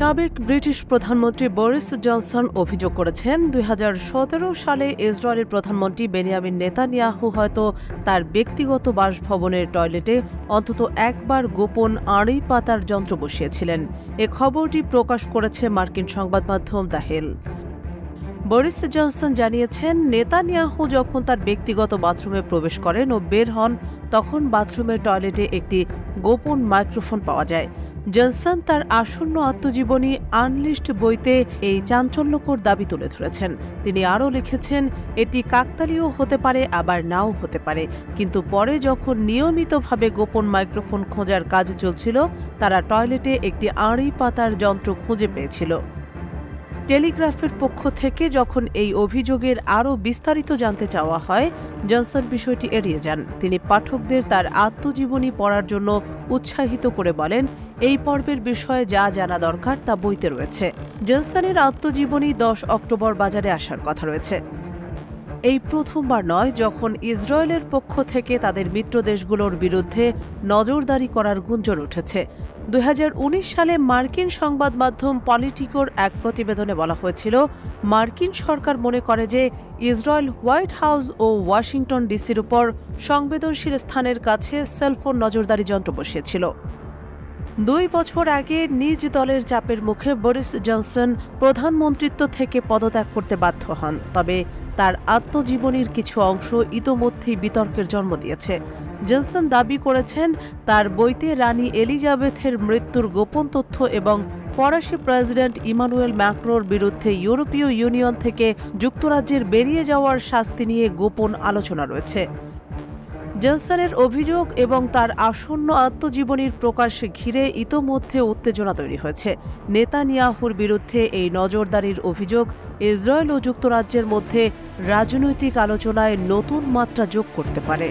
সাবেক ব্রিটিশ প্রধানমন্ত্রী Boris Johnson অভিযোগ করেছেন ২০১৭ সালে ইসরায়েলের প্রধানমন্ত্রী বেনিয়ামিন নেতানিয়াহু হয়তো তার ব্যক্তিগত বাসভবনের টয়লেটে অন্তত একবার গোপন আড়ি পাতার যন্ত্র বসিয়েছিলেন। এ খবরটি প্রকাশ করেছে মার্কিন সংবাদ মাধ্যম দ্য হিল। বরিস জনসন জানিয়েছেন, নেতানিয়াহু যখন তার ব্যক্তিগত বাথরুমে প্রবেশ করেন ও বের হন তখন বাথরুমের টয়লেটে একটি গোপন মাইক্রোফোন পাওয়া যায়। জনসন তার আসন্ন আত্মজীবনী আনলিশড বইতে এই চাঞ্চল্যকর দাবি তুলে ধরেছেন। তিনি আরও লিখেছেন, এটি কাকতালীয় হতে পারে আবার নাও হতে পারে, কিন্তু পরে যখন নিয়মিতভাবে গোপন মাইক্রোফোন খোঁজার কাজ চলছিল তারা টয়লেটে একটি আড়ি পাতার যন্ত্র খুঁজে পেয়েছিল। টেলিগ্রাফের পক্ষ থেকে যখন এই অভিযোগের আরও বিস্তারিত জানতে চাওয়া হয়, জনসন বিষয়টি এড়িয়ে যান। তিনি পাঠকদের তার আত্মজীবনী পড়ার জন্য উৎসাহিত করে বলেন, এই পর্বের বিষয়ে যা জানা দরকার তা বইতে রয়েছে। জনসনের আত্মজীবনী ১০ অক্টোবর বাজারে আসার কথা রয়েছে। এই প্রথমবার নয় যখন ইসরায়েলের পক্ষ থেকে তাদের মিত্র দেশগুলোর বিরুদ্ধে নজরদারি করার গুঞ্জন উঠেছে। ২০১৯ সালে মার্কিন সংবাদ মাধ্যম পলিটিকোর এক প্রতিবেদনে বলা হয়েছিল, মার্কিন সরকার মনে করে যে ইসরায়েল হোয়াইট হাউস ও ওয়াশিংটন ডিসির উপর সংবেদনশীল স্থানের কাছে সেলফোন নজরদারি যন্ত্র বসিয়েছিল। ২ বছর আগে নিজ দলের চাপের মুখে বরিস জনসন প্রধানমন্ত্রিত্ব থেকে পদত্যাগ করতে বাধ্য হন, তবে তার আত্মজীবনীর কিছু অংশ ইতোমধ্যেই বিতর্কের জন্ম দিয়েছে। জনসন দাবি করেছেন, তার বইতে রানী এলিজাবেথের মৃত্যুর গোপন তথ্য এবং ফরাসি প্রেসিডেন্ট ইমানুয়েল ম্যাক্রোর বিরুদ্ধে ইউরোপীয় ইউনিয়ন থেকে যুক্তরাজ্যের বেরিয়ে যাওয়ার শাস্তি নিয়ে গোপন আলোচনা রয়েছে। জনসনের অভিযোগ এবং তার আসন্ন আত্মজীবনীর প্রকাশ ঘিরে ইতোমধ্যে উত্তেজনা তৈরি হয়েছে। নেতানিয়াহুর বিরুদ্ধে এই নজরদারির অভিযোগ ইসরায়েল ও যুক্তরাজ্যের মধ্যে রাজনৈতিক আলোচনায় নতুন মাত্রা যোগ করতে পারে।